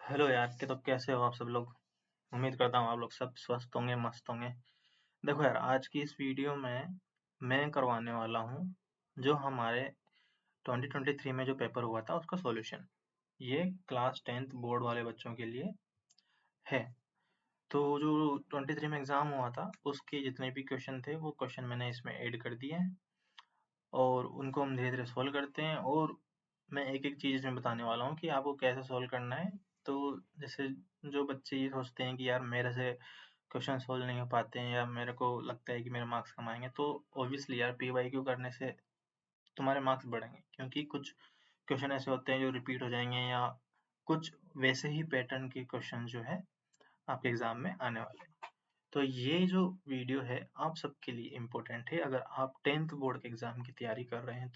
Hello यार के तो कैसे हो आप सब लोग। उम्मीद करता हूँ आप लोग सब स्वस्थ होंगे, मस्त होंगे। देखो यार, आज की इस वीडियो में मैं करवाने वाला हूँ जो हमारे 2023 में जो पेपर हुआ था उसका सॉल्यूशन। ये क्लास 10th बोर्ड वाले बच्चों के लिए है। तो जो 23 में एग्ज़ाम हुआ था उसके जितने भी क्वेश्चन थे वो क्वेश्चन मैंने इसमें ऐड कर दिए हैं और उनको हम धीरे धीरे सॉल्व करते हैं। और मैं एक एक चीज़ इसमें बताने वाला हूँ कि आपको कैसे सॉल्व करना है। तो जैसे जो बच्चे ये सोचते हैं कि यार मेरे से क्वेश्चन सोल्व नहीं हो पाते हैं या मेरे को लगता है कि मेरे मार्क्स कम आएंगे, तो ऑब्वियसली यार पीवाईक्यू करने से तुम्हारे मार्क्स बढ़ेंगे, क्योंकि कुछ क्वेश्चन ऐसे होते हैं जो रिपीट हो जाएंगे या कुछ वैसे ही पैटर्न के क्वेश्चन जो है आपके एग्जाम में आने वाले हैं। तो ये जो वीडियो है आप सबके लिए इम्पोर्टेंट है अगर आप 10th बोर्ड के एग्जाम की तैयारी कर रहे हैं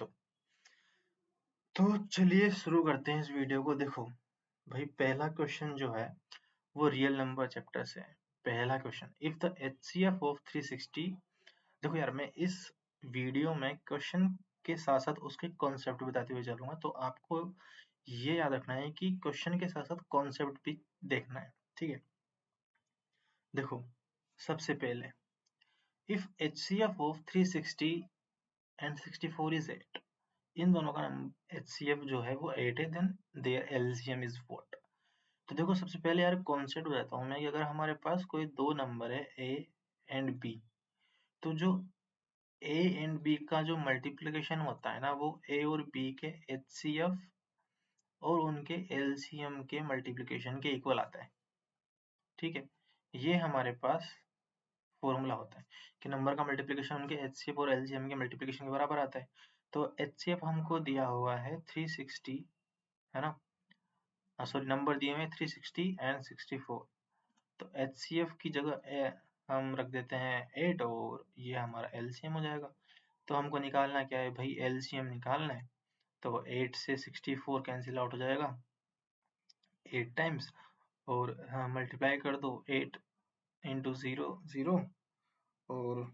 तो चलिए शुरू करते हैं इस वीडियो को। देखो भाई, पहला क्वेश्चन जो है वो रियल नंबर चैप्टर से है। पहला question, if the HCF of 360। देखो यार, मैं इस वीडियो में क्वेश्चन के साथ साथ उसके कॉन्सेप्ट बताते हुए चलूंगा, तो आपको ये याद रखना है कि क्वेश्चन के साथ साथ कॉन्सेप्ट भी देखना है। ठीक है, देखो सबसे पहले, if HCF of 360 and 64 is 8, इन दोनों का एचसीएफ जो है वो 8 है, then their LCM is what. तो देखो सबसे पहले यार कॉन्सेप्ट बताता हूँ मैं कि अगर हमारे पास कोई दो नंबर है ए एंड बी, तो जो ए एंड बी का जो मल्टीप्लिकेशन होता है ना वो ए और बी के एचसीएफ और उनके एलसीएम के मल्टीप्लिकेशन के इक्वल आता है। ठीक है, ये हमारे पास फॉर्मूला होता है कि नंबर का मल्टीप्लिकेशन उनके एचसीएफ और एलसीएम के मल्टीप्लिकेशन के बराबर आता है। तो एचसीएफ हमको दिया हुआ है 360, है ना। सॉरी, नंबर दिए हुए 360 एंड 64। तो एचसीएफ की जगह हम रख देते हैं 8 और ये हमारा एलसीएम हो जाएगा। तो हमको निकालना क्या है भाई, एलसीएम निकालना है। तो 8 से 64 कैंसिल आउट हो जाएगा 8 टाइम्स, और हाँ मल्टीप्लाई कर दो 8 इंटू 0 0, और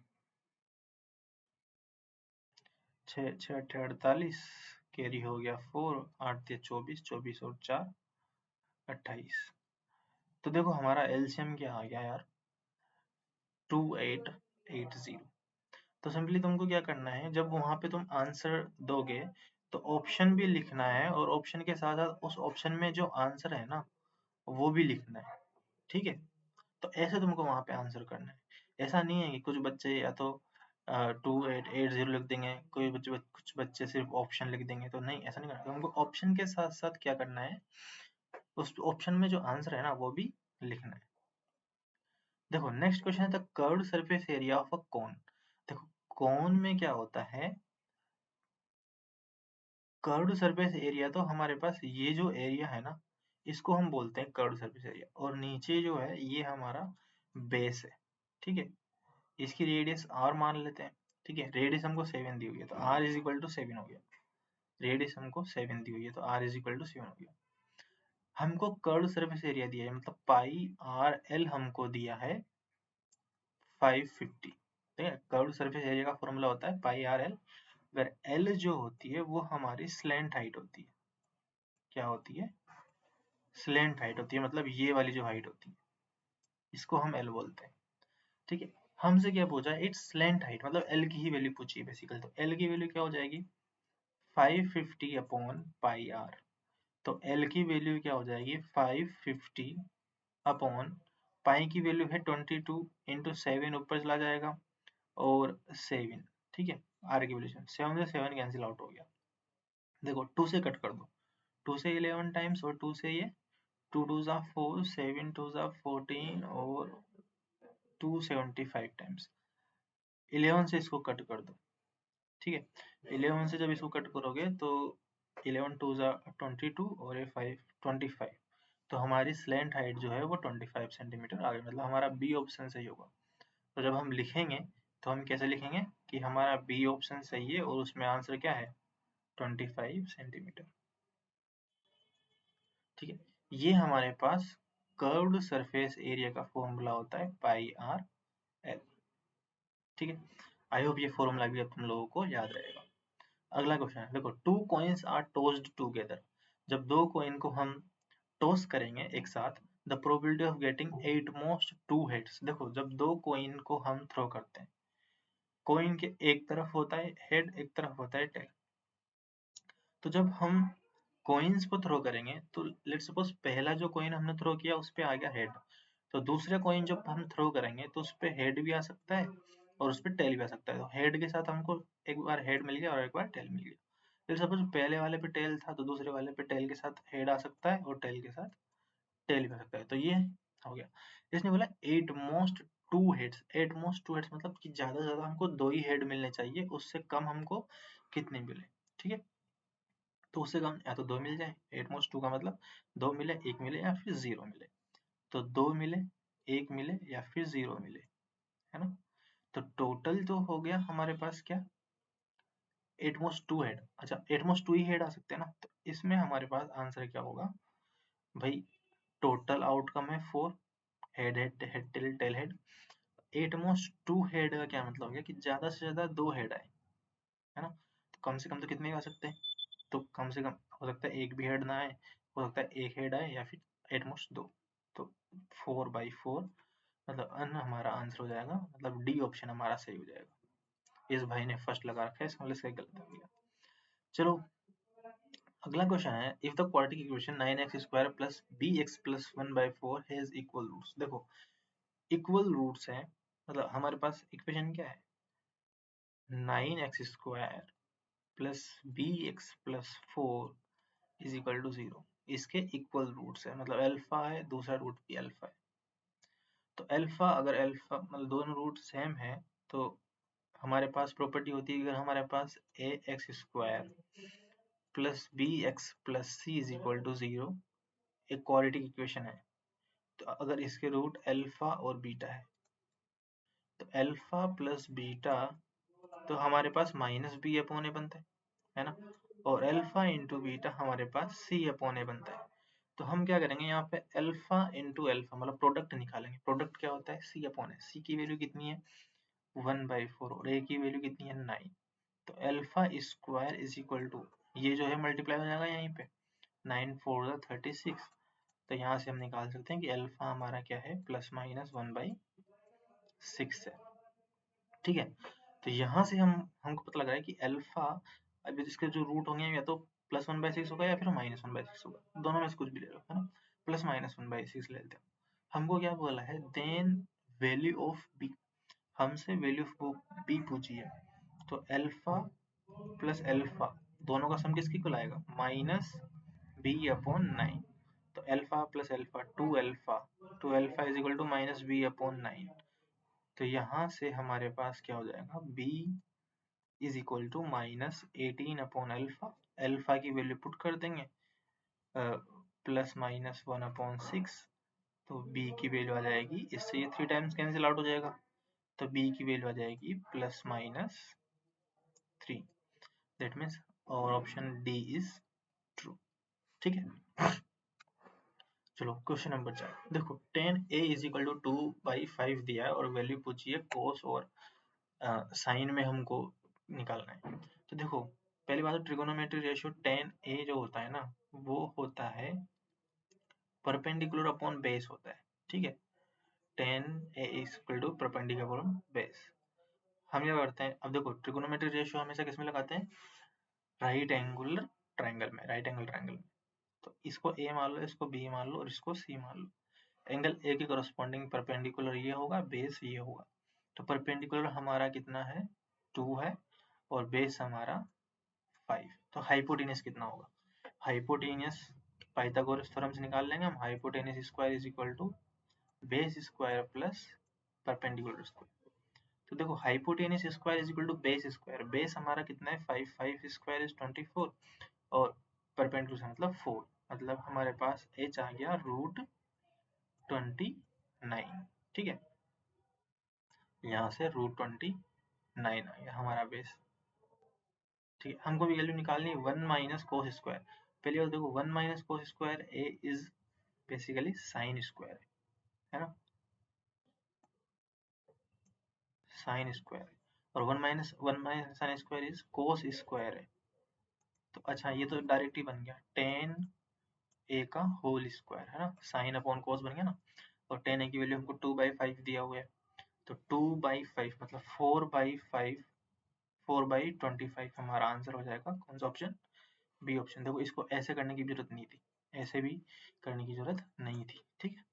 6 6 48, कैरी हो गया 4, 8 24, 24 और 4 28। तो देखो हमारा एलसीएम क्या आ गया यार, 2880। तो सिंपली तुमको क्या करना है, जब वहां पे तुम आंसर दोगे तो ऑप्शन भी लिखना है और ऑप्शन के साथ साथ उस ऑप्शन में जो आंसर है ना वो भी लिखना है। ठीक है, तो ऐसे तुमको वहां पे आंसर करना है। ऐसा नहीं है कि कुछ बच्चे या तो 2880 लिख देंगे, कोई बच्चे कुछ बच्चे सिर्फ ऑप्शन लिख देंगे। तो नहीं, ऐसा नहीं करना, तुमको ऑप्शन के साथ साथ क्या करना है, उस ऑप्शन में जो आंसर है ना वो भी लिखना है। देखो नेक्स्ट क्वेश्चन है, the curved surface area of a cone. देखो कोन में क्या होता है, कर्व्ड सरफेस एरिया, तो हमारे पास ये जो एरिया है ना इसको हम बोलते हैं कर्व्ड सरफेस एरिया, और नीचे जो है ये हमारा बेस है। ठीक है, इसकी रेडियस r मान लेते हैं। ठीक है, रेडियस हमको 7 दी हुई है तो r इज इक्वल टू 7 हो गया। रेडियस हमको 7 दी हुई है तो r इज इक्वल टू 7 हो गया। हमको कर्व्ड सरफेस एरिया दिया है, मतलब पाई आर एल हमको दिया है 550। ठीक है, कर्व्ड सरफेस एरिया का फॉर्मूला होता है पाई आर एल, अगर एल जो होती है वो हमारी स्लैंट हाइट होती है। क्या होती है, स्लैंट हाइट होती है, मतलब ये वाली जो हाइट होती है इसको हम एल बोलते हैं। ठीक है, हमसे क्या पूछा है, इट्स स्लैंट हाइट, मतलब एल की ही वैल्यू पूछी है बेसिकली। तो एल की वैल्यू क्या हो जाएगी, 550 अपॉन पाई आर। तो एल की वैल्यू क्या हो जाएगी, 550 अपॉन पाई की वैल्यू है 22 इंटू 7, ऊपर चला जाएगा और 7। ठीक है, आर की वैल्यू 7 से 7 कैंसिल आउट हो गया। देखो 2 से कट कर दो, 2 से 11 टाइम्स और 2 से ये 2 2 जा 4, 7 2 जा 14 और 275 टाइम्स। 11 से इसको कट कर दो। ठीक है, 11 से जब इसको कट करोगे तो 11 2 जा 22 और ये 5 25। तो हमारी स्लैंट हाइट जो है वो 25 सेंटीमीटर आ गई, मतलब हमारा बी ऑप्शन सही होगा। तो जब हम लिखेंगे तो हम कैसे लिखेंगे कि हमारा बी ऑप्शन सही है और उसमें आंसर क्या है, 25 सेंटीमीटर। ठीक है, ये हमारे पास कर्व्ड सरफेस एरिया का फॉर्मूला होता है पाई आर एल। ठीक है, आई होप ये फॉर्मूला भी अब तुम लोगों को याद रहेगा। अगला क्वेश्चन है, देखो टू कॉइन्स आर टोस्ड टुगेदर। जब दो कॉइन को हम टॉस करेंगे एक साथ, the probability of getting 8 most 2 heads. देखो जब दो कोइन को हम थ्रो करते हैं, कोइन के एक तरफ होता है हेड, एक तरफ होता है टेल। तो जब हम कॉइन्स को थ्रो करेंगे तो लेट्स सपोज पहला जो कॉइन हमने थ्रो किया उस पे आ गया हेड, तो दूसरे कॉइन जब हम थ्रो करेंगे तो उस पे हेड भी आ सकता है और उस पे टेल भी आ सकता है। तो हेड के साथ हमको एक बार हेड मिल गया और एक बार टेल मिल गया। लेट्स सपोज पहले वाले पे टेल था तो दूसरे वाले पे टेल के साथ हेड आ सकता है और टेल के साथ टेल भी आ सकता है। तो ये हो गया। इसने बोला 8 मोस्ट 2 हेड्स। 8 मोस्ट 2 हेड्स मतलब कि ज्यादा से ज्यादा हमको 2 ही हेड मिलने चाहिए, उससे कम हमको कितने मिले। ठीक है, तो उससे कम या तो 2 मिल जाए, 8 मोस्ट 2 का मतलब 2 मिले, 1 मिले या फिर 0 मिले। तो 2 मिले, 1 मिले या फिर 0 मिले, है ना। तो टोटल जो हो गया हमारे पास क्या, 8 मोस्ट 2 हेड। अच्छा 8 मोस्ट 2 ही हेड आ सकते हैं ना, तो इसमें हमारे पास आंसर क्या होगा भाई, टोटल आउटकम है 4, head head head tail tail head. 8 most 2 head का क्या मतलब हो गया कि ज्यादा से ज्यादा 2 हेड आए, है ना। तो कम से कम तो कितने ही आ सकते हैं, तो कम से कम हो सकता है एक भी हेड ना आए, हो सकता है एक हेड आए या फिर एटमोस्ट दो। तो 4/4 मतलब अन हमारा आंसर हो जाएगा, मतलब डी ऑप्शन हमारा सही हो जाएगा। इस भाई ने फर्स्ट लगा रखा है, इसका मतलब इसका गलत हो गया। चलो अगला क्वेश्चन है, if the quadratic equation 9x² plus bx plus 1/4 has equal roots. देखो इक्वल रूट्स है मतलब हमारे पास इक्वेशन क्या है, 9x² plus bx plus 4 is equal to 0। इसके इक्वल रूट्स है मतलब अल्फा है, दूसरा रूट भी अल्फा है। तो अल्फा अगर अल्फा मतलब दोनों रूट सेम है तो हमारे पास प्रॉपर्टी होती है, अगर हमारे पास ax² plus bx plus c is equal to 0 एक क्वाड्रेटिक इक्वेशन है, तो अगर इसके रूट अल्फा और बीटा है तो अल्फा प्लस बीटा तो हमारे पास माइनस बी अपॉन ए बनता है ना, और अल्फा इंटू बीटा हमारे पास सी अपॉन ए बनता है। तो हम क्या करेंगे यहाँ पे अल्फा इंटू अल्फा मतलब प्रोडक्ट निकालेंगे। प्रोडक्ट क्या होता है, सी अपॉन है। सी की वैल्यू कितनी है 1/4 और ए की वैल्यू कितनी है 9। तो alpha square is equal to ये जो है मल्टीप्लाई हो जाएगा यहीं पे, 9 4 36। तो यहाँ से हम निकाल सकते हैं कि अल्फा हमारा क्या है प्लस माइनस 1/6 है। ठीक है, तो यहाँ से हमको पता लग रहा है कि अल्फा अभी इसके जो रूट होंगे या तो +1/6 होगा या फिर -1/6 होगा, दोनों में से कुछ भी ले लो, है ना। +-1/6 ले लेते हैं। हमको क्या बोला है, देन वैल्यू ऑफ बी, हमसे वैल्यू ऑफ बी पूछी है। तो अल्फा प्लस अल्फा दोनों का सम किसके इक्वल आएगा, -b/9। तो alpha plus alpha 2 alpha, 2 alpha is equal to -b/9। तो यहाँ से हमारे पास क्या हो जाएगा, b इज इक्वल टू -18/अल्फा। अल्फा की वैल्यू पुट कर देंगे +-1/6। तो b की वैल्यू आ जाएगी, इससे ये 3 टाइम्स कैंसिल आउट हो जाएगा, तो b की वैल्यू आ जाएगी +-3। दैट मीन्स और ऑप्शन डी इज ट्रू। ठीक है, चलो क्वेश्चन नंबर 4 देखो, tan a is equal to 2/5 दिया है और वैल्यू पूछी है cos और साइन में हमको निकालना है। तो देखो पहली बात तो ट्रिगोनोमेट्री रेशियो tan a जो होता है ना वो होता है परपेंडिकुलर अपॉन बेस होता है। ठीक है, tan a is equal to perpendicular upon base. हम क्या करते हैं, अब देखो ट्रिगोनोमेट्री रेशियो हमेशा किस में लगाते हैं, राइट एंगुलर ट्रायंगल में, राइट एंगल ट्रायंगल में। तो इसको a मान लो, इसको b मान लो और इसको c मान लो। एंगल ए के करस्पॉन्डिंग परपेंडिकुलर ये होगा, बेस ये होगा। तो परपेंडिकुलर हमारा कितना है 2 है और बेस हमारा 5। तो हाइपोटेनस कितना होगा, हाइपोटेनस पाइथागोरस थ्योरम से निकाल लेंगे हम। Hypotenuse square is equal to base square plus perpendicular square. तो देखो hypotenuse square is equal to base square, base हमारा कितना है 5, 5 स्क्वायर इज 24 और परपेंडिकुलर मतलब 4, मतलब हमारे पास h आ गया √29। ठीक है, यहाँ से √29 आ गया हमारा बेस। ठीक है, हमको भी वैल्यू निकालनी है 1 माइनस कोस स्क्वायर। पहली बात देखो 1 minus cos square A is basically sine square है ना, साइन स्क्वायर। और 1 minus sine square is cos square है। तो अच्छा ये तो डायरेक्ट ही बन गया, tan ए का होल स्क्वायर, है ना, साइन अपॉन कॉस बन गया ना, और टेन ए की वैल्यू हमको 2/5 दिया हुआ है, तो 2/5 मतलब 4/5, 4/25 हमारा आंसर हो जाएगा। कौन सा ऑप्शन? B option. देखो इसको ऐसे करने की जरूरत नहीं थी, ऐसे भी करने की जरूरत नहीं थी, ठीक है।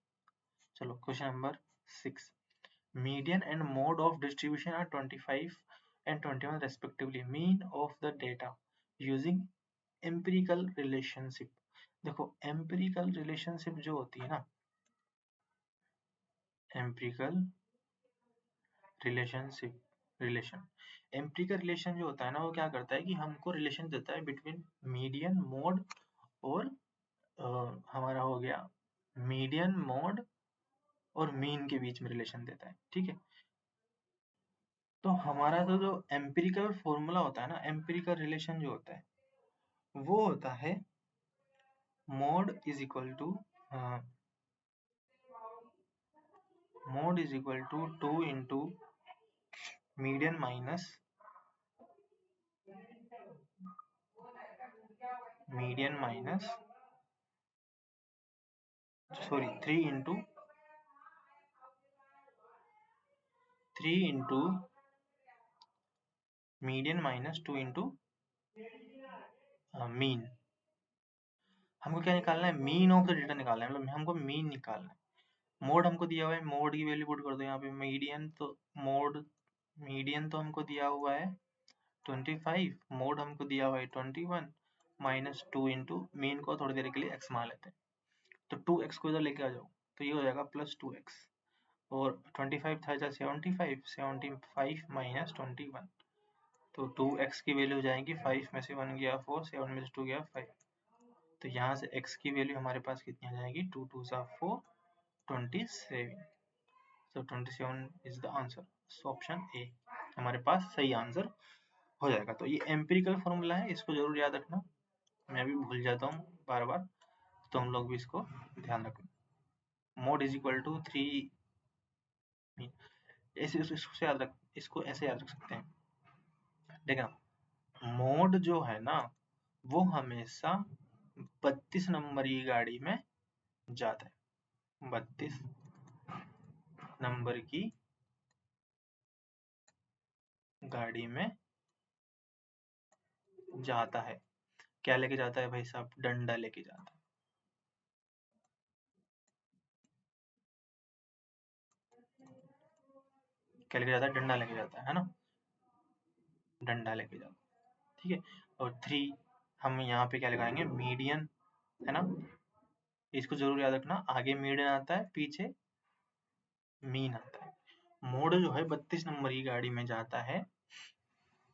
चलो question number 6, median and mode of distribution are 25 and 21 respectively, mean of the data using empirical relationship। देखो empirical relationship जो होती है ना, empirical रिलेशन एम्पिरिकल रिलेशन जो होता है ना, वो क्या करता है कि हमको रिलेशन देता है बिटवीन मीडियन मोड और हमारा हो गया मीडियन मोड और मीन के बीच में रिलेशन देता है, ठीक है। तो हमारा तो जो एम्पिरिकल फॉर्मूला होता है ना, एम्पिरिकल रिलेशन जो होता है वो होता है mode is equal to mode is equal to 2 into median minus sorry 3 into median minus 2 into mean. हमको क्या निकालना है? मीन ऑफ द डेटा निकालना है, मतलब हमको मीन निकालना है। मोड हमको दिया हुआ है, मोड की वैल्यू पुट कर दो यहाँ पे। मीडियन तो हमको दिया हुआ है 25, मोड हमको दिया हुआ है 21, माइनस 2 इंटू मीन को थोड़ी देर के लिए एक्स मान लेते हैं, तो 2x को इधर लेके आ जाओ, तो ये हो जाएगा प्लस 2x, और 25 था 75 माइनस 21, तो 2x की वैल्यू हो जाएगी 5 में से 1 गया 4, 7 में से 2 गया 5, तो यहाँ से x की वैल्यू हमारे पास कितनी आ जाएगी? 2 2 सा 4, 27, so 27 is the answer. So option A हमारे पास सही आंसर हो जाएगा। तो ये एम्पिरिकल फॉर्मूला है, इसको जरूर याद रखना, मैं भी भूल जाता हूँ बार बार, तो हम लोग भी इसको ध्यान रखें। मोड इज इक्वल टू 3, इसको ऐसे याद रख सकते हैं, देखना मोड जो है ना वो हमेशा 32 नंबर की गाड़ी में जाता है, 32 नंबर की गाड़ी में जाता है। क्या लेके जाता है भाई साहब? डंडा लेके जाता है। क्या लेके जाता है? डंडा लेके जाता है ना, डंडा लेके जाता है, ठीक है। और 3 हम यहाँ पे क्या लगाएंगे? मीडियन, है ना, इसको जरूर याद रखना, आगे मीडियन आता है, पीछे मीन आता है। मोड जो है 32 नंबर की गाड़ी में जाता है,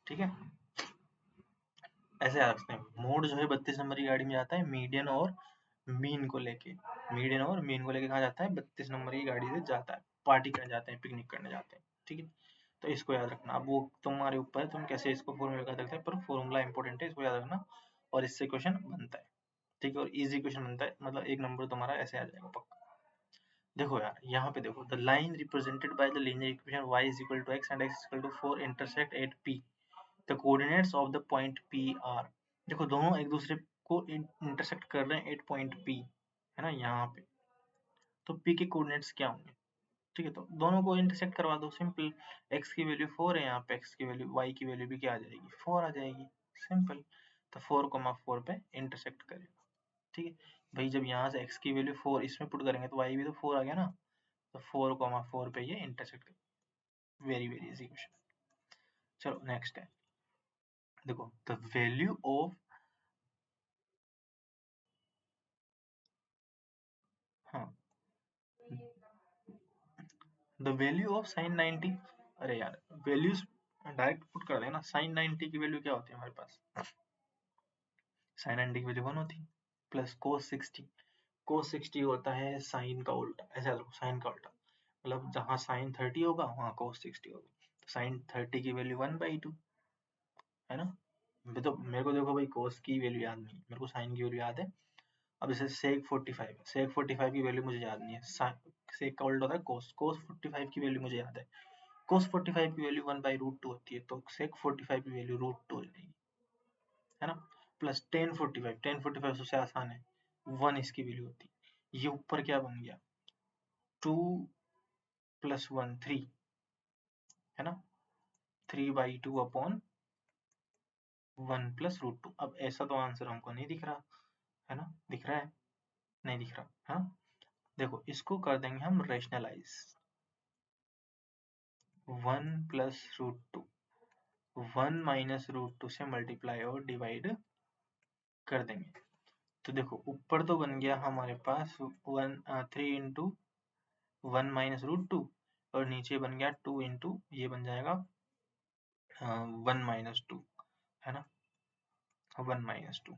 ठीक है, ऐसे याद रखते हैं। मोड जो है 32 नंबर की गाड़ी में जाता है मीडियन और मीन को लेके, मीडियन और मीन को लेके कहाँ जाता है? 32 नंबर की गाड़ी से जाता है, पार्टी करने जाते हैं, पिकनिक करने जाते हैं, ठीक है। तो इसको याद रखना। अब वो तुम्हारे ऊपर है, तुम कैसे इसको फॉर्मूला कर सकते हैं, पर फॉर्मूला इंपॉर्टेंट है, इसको याद रखना, और इससे क्वेश्चन बनता है, ठीक है, और इजी क्वेश्चन बनता है, मतलब एक नंबर तुम्हारा ऐसे आ जाएगा पक्का। देखो यार यहाँ पे देखो, the line represented by the linear equation y is equal to x and x is equal to 4 intersect at p, the coordinates of the point p are, देखो दोनों एक दूसरे को इंटरसेक्ट कर रहे हैं एट पॉइंट p, है ना, यहाँ पे, तो p के कोऑर्डिनेट्स क्या होंगे? ठीक है, तो दोनों को इंटरसेक्ट करवा दो, सिंपल, x की वैल्यू 4 है यहाँ पे, x की वैल्यू, y की वैल्यू भी क्या आ जाएगी? 4 आ जाएगी, सिंपल, तो 4,4 पे इंटरसेक्ट करेगा, ठीक है। भाई जब यहाँ से x की वैल्यू 4 इसमें पुट करेंगे तो y भी तो 4 आ गया ना, तो 4,4 पे ये इंटरसेक्ट करेगा। Very very easy question. चलो नेक्स्ट है, देखो द वैल्यू ऑफ, हाँ, द वैल्यू ऑफ साइन 90, अरे यार वैल्यूज डायरेक्ट पुट कर देना। साइन 90 की वैल्यू क्या होती है हमारे पास? साइन 90 की वैल्यू 1 होती है, प्लस कोस 60, कोस 60 होता है साइन का उल्टा, ऐसा लो, साइन का उल्टा, मतलब जहाँ साइन 30 होगा वहाँ कोस 60 होगा, तो साइन 30 की वैल्यू 1/2, है ना। तो मेरे को देखो भाई कोस की वैल्यू याद नहीं, मेरे को साइन की वैल्यू याद है। अब जैसे सेक 45 है, सेक 45 की वैल्यू मुझे याद नहीं है, सेक का उल्टा होता है कोस, कोस 45 की वैल्यू मुझे याद है, कोस 45 की वैल्यू 1/√2 होती है, तो सेक 45 की वैल्यू √2 हो जाएगी, है ना, प्लस टेन 45 सबसे आसान है, 1 इसकी वैल्यू होती है। ये ऊपर क्या बन गया 2 + 1 3 है ना, 3/2 अपॉन 1 + √2। अब ऐसा तो आंसर हमको नहीं दिख रहा है ना, दिख रहा है नहीं दिख रहा है। देखो इसको कर देंगे हम रेशनलाइज, 1 + √2, 1 - √2 से मल्टीप्लाई और डिवाइड कर देंगे। तो देखो ऊपर तो बन गया हमारे पास 3 × 1 - √2 और नीचे बन गया 2 × ये बन जाएगा 1 - 2 है ना, 1 - 2।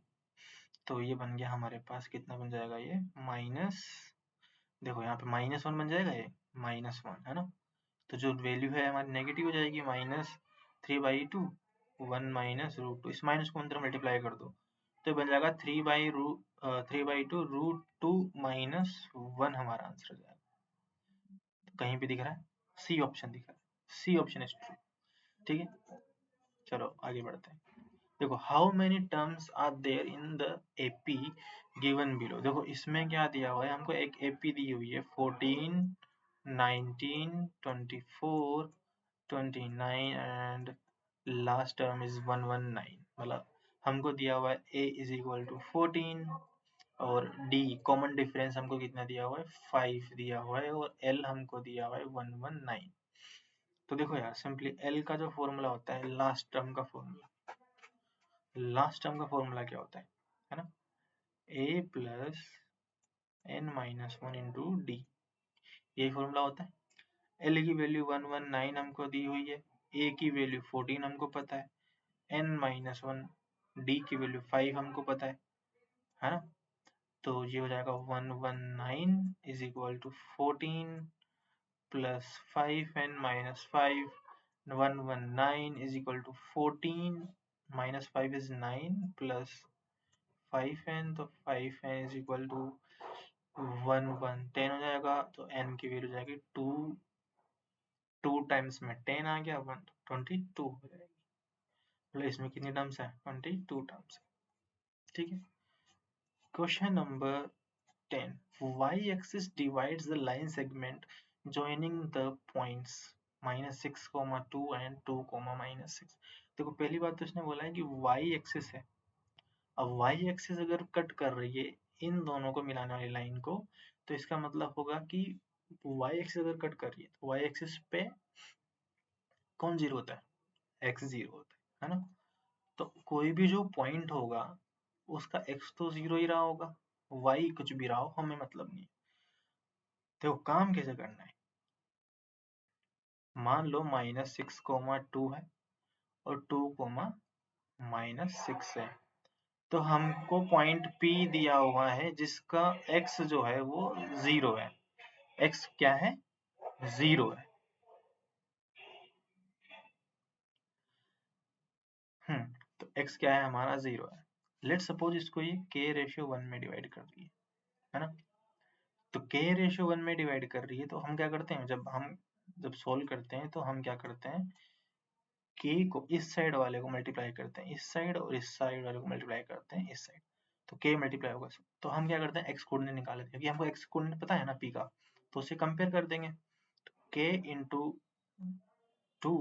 तो ये बन गया हमारे पास कितना बन जाएगा ये माइनस, देखो यहाँ पे -1 बन जाएगा, ये -1 है ना। तो जो वैल्यू है हमारी नेगेटिव हो जाएगी, -3/2 1 - √2, इस माइनस को अंदर मल्टीप्लाई कर दो तो बन जाएगा 3/2 √2 - 1 हमारा आंसर हो जाएगा। तो कहीं पे दिख रहा है, सी ऑप्शन दिख रहा है, सी ऑप्शन इज ट्रू। ठीक है, चलो आगे बढ़ते हैं। देखो how many terms are there in the AP given below. देखो इसमें क्या दिया हुआ है हमको, एक एपी दी हुई है 14 19 24 29 एंड लास्ट टर्म इज 119। मतलब हमको दिया हुआ है a = 14 और d कॉमन डिफरेंस हमको कितना दिया हुआ है 5 दिया हुआ है और l हमको दिया हुआ है 119। तो देखो यार सिंपली l का जो फॉर्मूला होता है लास्ट टर्म का फॉर्मूला, लास्ट टर्म का फॉर्मूला क्या होता है ना, a + n-1 × d, यही फॉर्मूला होता है। l की वैल्यू 119 हमको दी हुई है, a की वैल्यू 14 हमको पता है, n-1 d की वैल्यू 5 हमको पता है ना। तो ये हो जाएगा 119 = 14 + 5n-5, 119 = 14 -5 is 9 + 5n, तो 5n = 10 हो जाएगा। तो n की वैल्यू जाएगी 2, 2 टाइम्स में 10 आ गया, 22 हो जाएगी। मतलब इसमें कितनी टर्म्स है 22 टर्म्स है। ठीक है, question number 10, y-axis divides the line segment joining the points -6, 2 and 2, -6। देखो पहली बात तो इसने बोला है कि y-axis है। अब y-axis अगर कट कर रही है इन दोनों को मिलाने वाली लाइन को, तो इसका मतलब होगा कि y-axis अगर कट कर रही है तो y-axis पे कौन जीरो होता है, x जीरो होता है ना। तो कोई भी जो पॉइंट होगा उसका x तो जीरो ही रहा होगा, y कुछ भी रहा हो हमें मतलब नहीं। देखो काम कैसे करना है, मान लो -6, 2 है और 2, -6 है। तो हमको पॉइंट P दिया हुआ है जिसका x जो है वो 0 है, x क्या है 0 है। तो x क्या है हमारा 0 है। लेट सपोज इसको ये k/1 में डिवाइड कर रही है ना। तो k/1 में डिवाइड कर रही है तो हम क्या करते हैं, जब सोल्व करते हैं तो हम क्या करते हैं, k को इस साइड वाले को मल्टीप्लाई करते हैं इस साइड और इस साइड वाले को मल्टीप्लाई करते हैं इस साइड, तो k मल्टीप्लाई होगा। तो हम क्या करते हैं x कोऑर्डिनेट निकाल लेते हैं क्योंकि हमको x कोऑर्डिनेट पता है ना p का, तो उसे कंपेयर कर देंगे। तो k × 2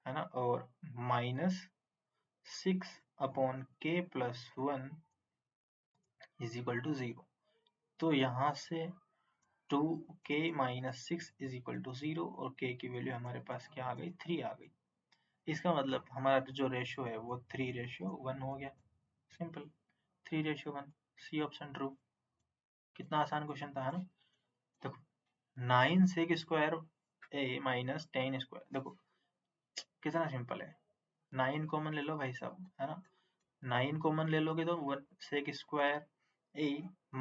है ना और -6 अपॉन k + 1 = 0। तो यहाँ से 2k - 6 = 0 और k की वैल्यू हमारे पास क्या आ गई 3 आ गई। इसका मतलब हमारा जो रेशियो है वो 3/1 हो गया। Simple 3/1, C option true. कितना आसान क्वेश्चन था है ना। देखो 9 sec स्क्वायर a - 10 स्क्वायर, देखो कितना सिंपल है। 9 कॉमन ले लो भाई साहब है ना, 9 कॉमन ले लोगे तो 1 sec स्क्वायर a -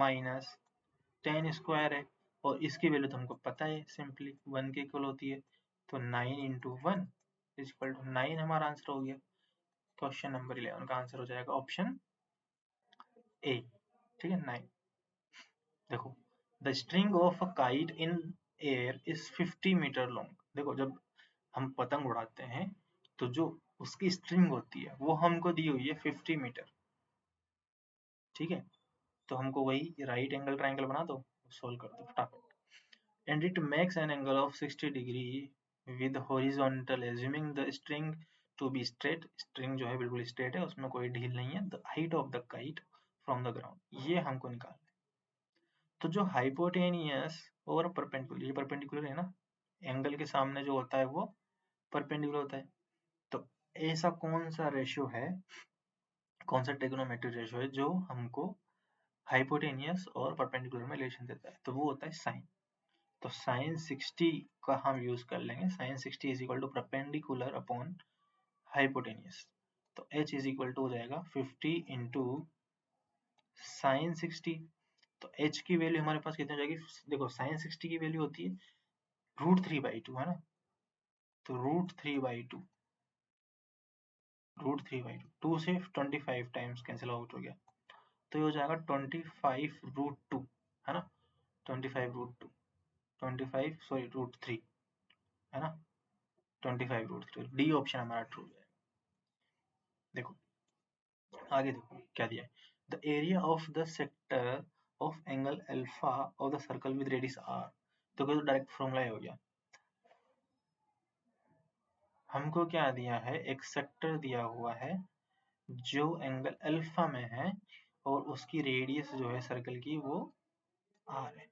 10 स्क्वायर है और इसकी वैल्यू तो हमको पता है सिंपली 1 के इक्वल होती है। तो 9 × 1 = 9 हमारा आंसर हो गया। क्वेश्चन नंबर 11 का आंसर हो जाएगा ऑप्शन ए। ठीक है 9। देखो the string of a kite in air is 50 metre long. देखो जब हम पतंग उड़ाते हैं तो जो उसकी स्ट्रिंग होती है वो हमको दी हुई है 50 मीटर। ठीक है, तो हमको वही राइट एंगल ट्राइंगल बना दो, सोल्व कर दो फटाफट। And it makes an angle of 60 degree with horizontal, assuming the string to be straight। string जो है बिल्कुल straight है, उसमें कोई ढील नहीं है। the height of the kite from the ground, ये हमको निकालना है। तो जो hypotenuse और perpendicular, ये perpendicular है ना, एंगल के सामने जो होता है वो perpendicular होता है। तो ऐसा कौन सा रेशियो है, कौन सा ट्रिग्नोमेट्रिक रेशियो है जो हमको हाइपोटेनियस और परपेंडिकुलर में रिलेशन देता है? तो वो होता है साइन। तो साइन 60 का हम यूज कर लेंगे। Sine 60 is equal to perpendicular upon hypotenuse. तो h इज इक्वल टू हो जाएगा 50 इंटू साइन 60। तो h की वैल्यू हमारे पास कितनी हो जाएगी? देखो साइन 60 की वैल्यू होती है √3/2, है ना। तो √3/2, √3/2 से 25 टाइम्स कैंसिल आउट हो गया, तो ये हो जाएगा 25√2, है ना। 25√2, 25 सॉरी √3, है ना। 25√3, डी ऑप्शन हमारा ट्रू है। देखो आगे देखो क्या दिया है। The area of the sector of angle alpha of the circle with radius R. तो डायरेक्ट फॉर्मूला हो गया। हमको क्या दिया है, एक सेक्टर दिया हुआ है जो एंगल अल्फा में है और उसकी रेडियस जो है सर्कल की वो आर है।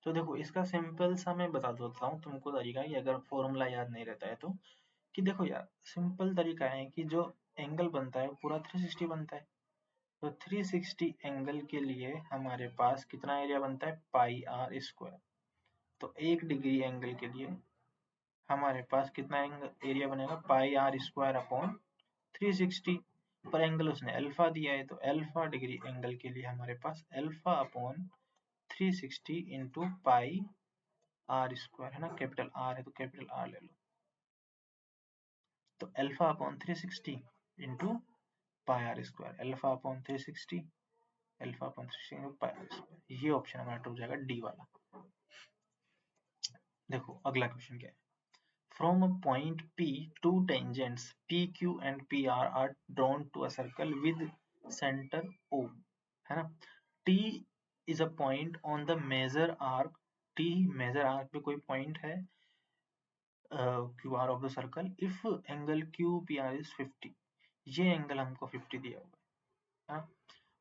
तो देखो इसका सिंपल सा मैं बता देता हूँ तुमको तरीका, कि अगर फॉर्मूला याद नहीं रहता है तो, कि देखो यार सिंपल तरीका है कि जो एंगल बनता है पूरा 360 बनता है। तो 360 एंगल के लिए हमारे पास कितना एरिया बनता है, पाई आर स्क्वायर। तो 1 डिग्री एंगल के लिए हमारे पास कितना एंगल एरिया बनेगा, पाई आर स्क्वायर अपॉन 360। पर एंगल उसने अल्फा दिया है, तो अल्फा डिग्री एंगल के लिए हमारे पास alpha upon 360 into pi are square, है ना। कैपिटल आर है तो कैपिटल आर ले लो। तो alpha upon 360 into pi are square, alpha upon 360, alpha upon 360 into pi are square. ये ऑप्शन हमारा टूट जाएगा डी वाला। देखो अगला क्वेश्चन क्या है। From a point P, two tangents PQ and PR are drawn to a circle with center O, है ना। T is a point on the major arc, T major arc पे कोई point है QR of the circle if angle QPR is 50। ये angle हमको 50 दिया हुआ है।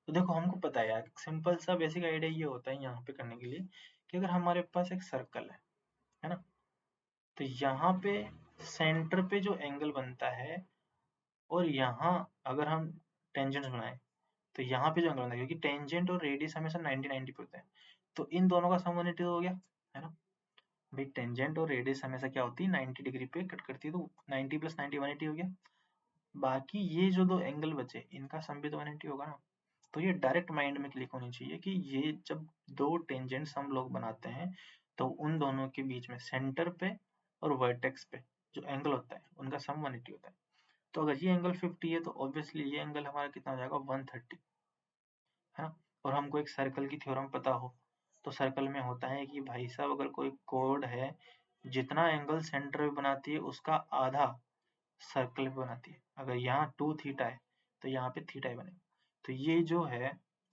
तो देखो हमको पता है यार, सिंपल सा बेसिक आइडिया ये होता है यहाँ पे करने के लिए, कि अगर हमारे पास एक सर्कल है ना, तो यहाँ पे सेंटर पे जो एंगल बनता है और यहाँ अगर हम टेंजेंट बनाए तो यहाँ पे जो एंगल बनता है, क्योंकि टेंजेंट और रेडियस हमेशा 90-90 पे होते हैं, तो इन दोनों का सम 180 हो गया, है ना। भाई टेंजेंट और रेडियस हमेशा क्या होती है, 90 डिग्री पे कट करती है, तो 90 + 90 180 हो गया। बाकी ये जो दो एंगल बचे इनका सम भी तो 180 होगा ना। तो ये डायरेक्ट माइंड में क्लिक होनी चाहिए कि ये जब दो टेंजेंट्स हम लोग बनाते हैं तो उन दोनों के बीच में सेंटर पे और वर्टेक्स पे जो एंगल होता है उनका सम 180 होता है। तो अगर ये एंगल 50 है तो ऑब्वियसली ये एंगल हमारा कितना हो जाएगा, 130, है ना। और हमको एक सर्कल की थ्योरम पता हो तो सर्कल में होता है कि भाई साहब अगर कोई कोड है जितना एंगल सेंटर में बनाती है उसका आधा सर्कल पे बनाती है। अगर यहाँ 2 थीटा है तो यहाँ पे थीटा ही बनेगा। तो ये जो है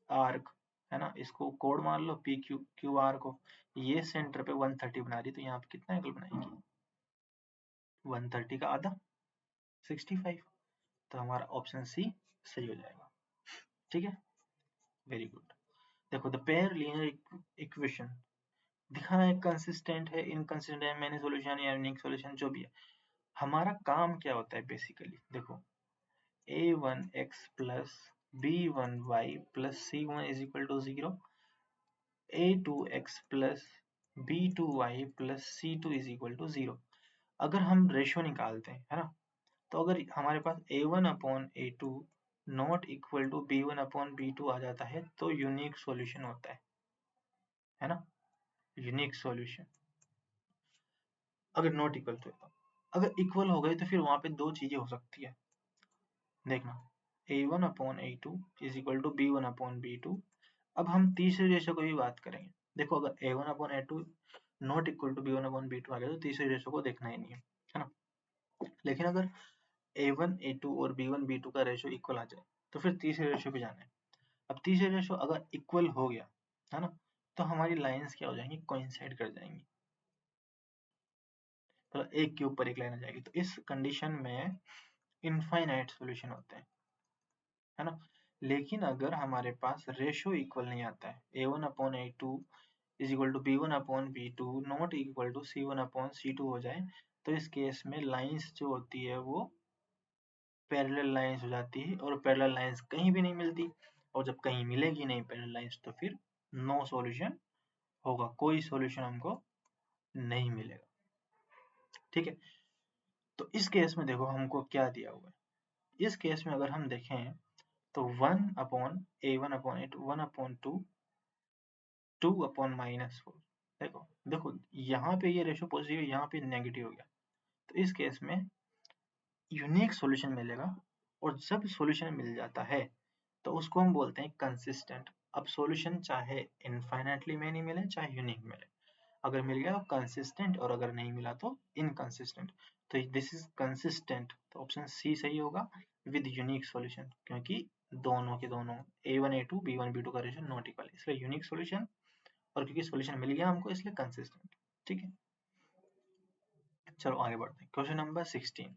आर्क, है ना, इसको कोड मान लो पी क्यू क्यू आर को, ये सेंटर पे 130 बना रही, तो यहाँ पे कितना एंगल बनाएगी, 130 का आधा 65। तो हमारा ऑप्शन सी सही हो जाएगा। ठीक है, वेरी गुड। देखो द पेयर लीनियर इक्वेशन दिखाना है, कंसिस्टेंट है, इनकंसिस्टेंट है, मैनी सॉल्यूशन या यूनिक सॉल्यूशन, जो भी है। हमारा काम क्या होता है बेसिकली, देखो a1x plus b1y plus c1 is equal to 0, a2x plus b2y plus c2 is equal to 0। अगर हम रेशियो निकालते हैं, है ना, तो अगर हमारे पास a1 upon a2 not equal to b1 upon b2 आ जाता है तो यूनिक सॉल्यूशन होता है ना, यूनिक सॉल्यूशन। अगर नॉट इक्वल तो, अगर इक्वल हो गए तो फिर वहां पे दो चीजें हो सकती है, देखना a1 upon a2 is equal to b1 upon b2। अब हम तीसरे रेशो की भी बात करेंगे। देखो अगर a1 upon a2 not equal to b1 upon b2 आ गया तो तीसरे रेशो को देखना ही नहीं है ना। लेकिन अगर a1 a2 और b1 b2 का रेशो इक्वल आ जाए तो फिर तीसरे रेशो पे जाना है। अब तीसरे रेशो अगर इक्वल हो गया है ना, तो हमारी लाइंस क्या हो जाएंगी, कोइंसाइड कर जाएंगी, तो एक के ऊपर एक लाइन आ जाएगी। तो इस कंडीशन में इनफाइनाइट सॉल्यूशन होते हैं, है ना। लेकिन अगर हमारे पास रेशो इक्वल नहीं आता है, a1/a2 is equal to b1/b2 not equal to c1/c2 हो जाए, तो इस केस में लाइंस जो होती है वो पैरेलल लाइंस हो जाती है, और पैरेलल लाइंस कहीं भी नहीं मिलती, और जब कहीं मिलेगी नहीं पैरेलल लाइंस तो फिर नो सॉल्यूशन होगा, कोई सॉल्यूशन हमको नहीं मिलेगा, ठीक है। तो इस केस में देखो हमको क्या दिया हुआ है, इस केस में अगर हम देखें तो 1/a1/a2 1/2 2/-4, देखो देखो यहाँ पे ये रेशो पॉजिटिव है, यहाँ पे नेगेटिव हो गया, तो इस केस में यूनिक सॉल्यूशन मिलेगा, और जब सॉल्यूशन मिल जाता है तो उसको हम बोलते हैं कंसिस्टेंट। अब सॉल्यूशन चाहे इनफाइनाइटली में नहीं मिले चाहे यूनिक मिले, अगर मिल गया तो कंसिस्टेंट, और अगर नहीं मिला तो इनकंसिस्टेंट। तो दिस इज कंसिस्टेंट, तो ऑप्शन सी सही होगा विद यूनिक सॉल्यूशन, क्योंकि दोनों के दोनों a1 a2 b1 b2 का रेशो नॉट इक्वल, इसलिए यूनिक सॉल्यूशन, और क्योंकि सॉल्यूशन मिल गया हमको इसलिए कंसिस्टेंट, ठीक है। चलो आगे बढ़ते हैं, question number 16,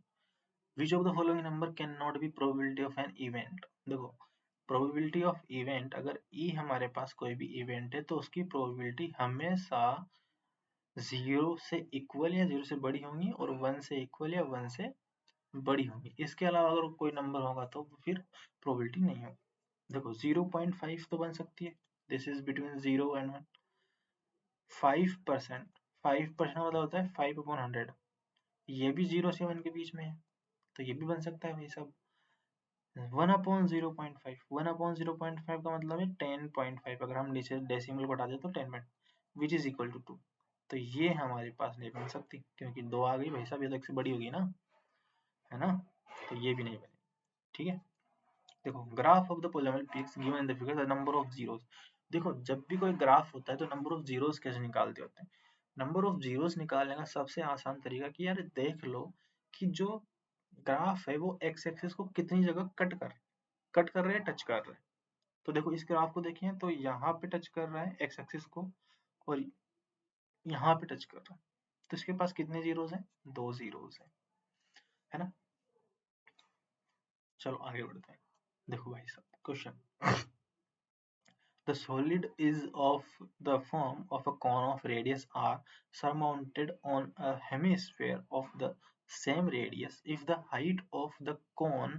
which of the following number can not be probability of an event. देखो प्रोबेबिलिटी ऑफ इवेंट, अगर ई हमारे पास कोई भी इवेंट है तो उसकी प्रोबेबिलिटी हमेशा 0 से इक्वल या 0 से बड़ी होंगी, और 1 से इक्वल या 1 से बड़ी होंगी, इसके अलावा अगर कोई नंबर होगा तो फिर प्रोबेबिलिटी नहीं होगी। देखो 0.5 तो बन सकती है, दिस इज बिटवीन 0 एंड 1। 5%, 5% मतलब होता है 5/100, ये भी 0 से 1 के बीच में है, तो ये भी बन सकता है भाई साहब। 1/0.5, 1/0.5 का मतलब है 10.5, अगर हम नीचे डेसिमल को हटा दें तो 10, विच इज इक्वल टू 2, तो ये हमारे पास नहीं बन सकती, क्योंकि 2 आ गई भाई साहब, ये तो 1 से बड़ी होगी ना, है ना, तो ये भी नहीं बनेगी, ठीक है। देखो graph of the polynomial peaks given in the figure the number of zeros. देखो जब भी कोई ग्राफ होता है तो नंबर ऑफ जीरोस कैसे निकालते होते हैं, नंबर ऑफ जीरोस निकालने का सबसे आसान तरीका कि यार देख लो कि जो ग्राफ है वो एक्स एक्सिस को कितनी जगह कट कर रहे हैं, टच कर रहे हैं। तो देखो इस ग्राफ को देखिए तो यहाँ पे टच कर रहा है एक्स एक्सिस को, और यहाँ पे टच कर रहा है, तो इसके पास कितने जीरोस हैं, 2 जीरोस है ना। चलो आगे बढ़ते हैं, देखो भाई साहब question, the solid is of the form of a cone of radius r surmounted on a hemisphere of the same radius. If the height of the cone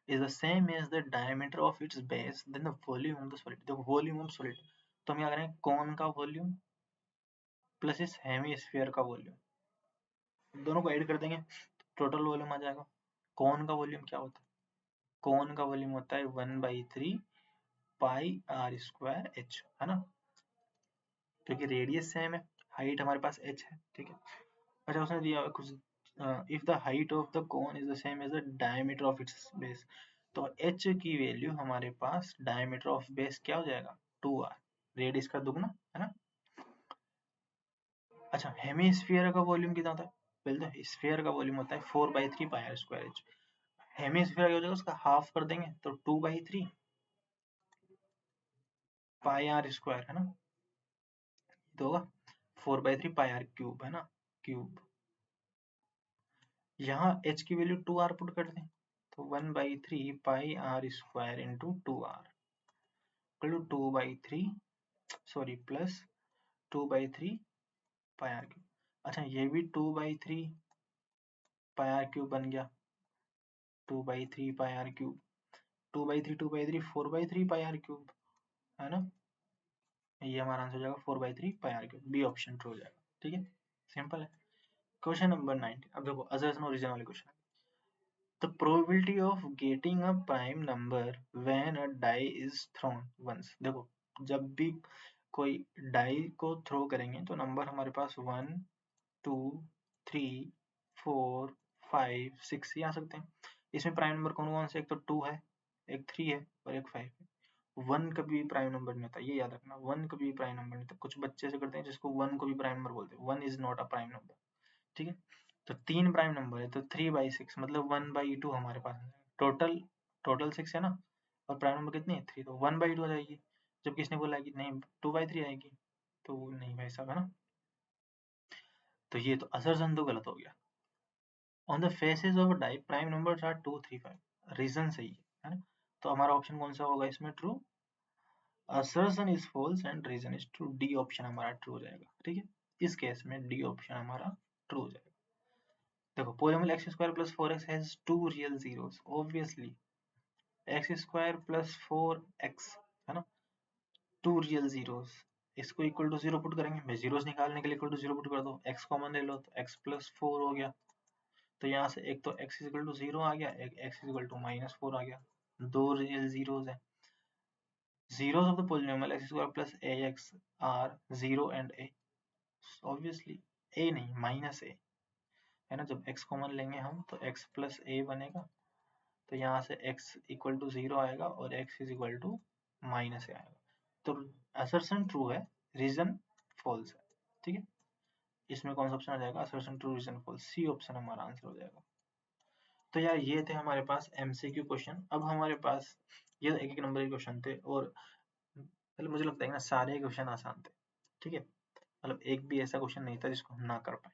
is the same as the diameter of its base, then the volume of the solid, the volume of solid, तो हम यहाँ करेंगे cone का volume plus इस hemisphere का volume, दोनों को add कर देंगे टोटल वॉल्यूम आ जाएगा। कॉन का वॉल्यूम क्या होता है, कॉन का वॉल्यूम होता है 1/3 पाई आर स्क्वायर एच, है ना, क्योंकि रेडियस सेम है, हाइट हमारे पास h है, ठीक है। अच्छा उसने दिया कुछ, if the height of the cone is the same as the diameter of its base, तो h की वैल्यू हमारे पास डायमीटर ऑफ बेस क्या हो जाएगा 2r, रेडियस का दुगना, है ना। अच्छा हेमीस्फीयर का वॉल्यूम कितना होता है, पहले तो स्फीयर का वॉल्यूम होता है 4/3 pi are square H, hemisphere क्या हो जाएगा उसका हाफ कर देंगे तो 2/3 पाई आर स्क्वायर, है ना, तो होगा 4/3 पाई आर क्यूब, है ना, क्यूब। यहाँ h की वैल्यू 2r पुट कर दें तो 1/3 pi are square into 2r equal to 2/3, sorry plus 2/3 pi r cube. अच्छा ये भी 2/3 पाई आर क्यूब बन गया, 2/3 pi r cube, 2/3 4/3 pi r cube, है ना, ये हमारा आंसर हो जाएगा 4/3 pi r cube, B option true हो जाएगा, ठीक है, सिंपल है। क्वेश्चन नंबर 19, अब देखो अजर नो रीजन वाले question, the probability of getting a prime number when a die is thrown once। देखो जब भी कोई डाई को थ्रो करेंगे तो नंबर हमारे पास 1 2 3 4 5 6 ये आ सकते हैं। इसमें प्राइम नंबर कौन कौन से, एक तो 2 है, एक 3 है और एक 5 है। 1 कभी भी प्राइम नंबर नहीं होता, ये याद रखना, 1 कभी भी प्राइम नंबर नहीं होता। कुछ बच्चे ऐसे करते हैं जिसको 1 को भी प्राइम नंबर बोलते हैं, 1 is not a prime number, ठीक है। तो 3 प्राइम नंबर है तो 3/6 मतलब 1/2 हमारे पास है, टोटल 6 है ना, और प्राइम नंबर कितनी है 3, तो 1/2 आ जाएगी। जब किसने बोला कि नहीं 2/3 आएगी, तो नहीं भाई साहब, है ना। तो ये तो असर्शन तो गलत हो गया। On the faces of die prime numbers are 2, 3, 5, reason सही है ना। तो हमारा ऑप्शन कौन सा होगा इसमें, true. Assertion is false and reason is true, D option हमारा ट्रू हो जाएगा। ठीक है, इस केस में डी ऑप्शन हमारा ट्रू हो जाएगा। देखो polynomial x square plus 4x has 2 real zeros, obviously x square plus 4x, है ना, 2 रियल जीरोस। इसको इक्वल टू 0 पुट करेंगे, मैं जीरोस निकालने के लिए इक्वल टू 0 पुट कर दो, x कॉमन ले लो तो x प्लस 4 हो गया। तो यहाँ से एक तो x इक्वल टू 0 आ गया, एक x इक्वल टू -4 आ गया, दो रियल जीरोस है। zeros of the polynomial x square plus ax are 0 and a, obviously a नहीं माइनस a, है ना। जब x कॉमन लेंगे हम तो x प्लस a बनेगा, तो यहाँ से x इक्वल टू 0 आएगा और x is equal to minus a आएगा। तो असर्शन ट्रू है, रीजन फॉल्स है। ठीक है, इसमें कौन सा ऑप्शन आ जाएगा, assertion true reason false, C option हमारा आंसर हो जाएगा। तो यार ये थे हमारे पास MCQ क्वेश्चन। अब हमारे पास ये एक एक नंबर के क्वेश्चन थे, और मतलब मुझे लगता है ना सारे क्वेश्चन आसान थे। ठीक है, मतलब एक भी ऐसा क्वेश्चन नहीं था जिसको हम ना कर पाए।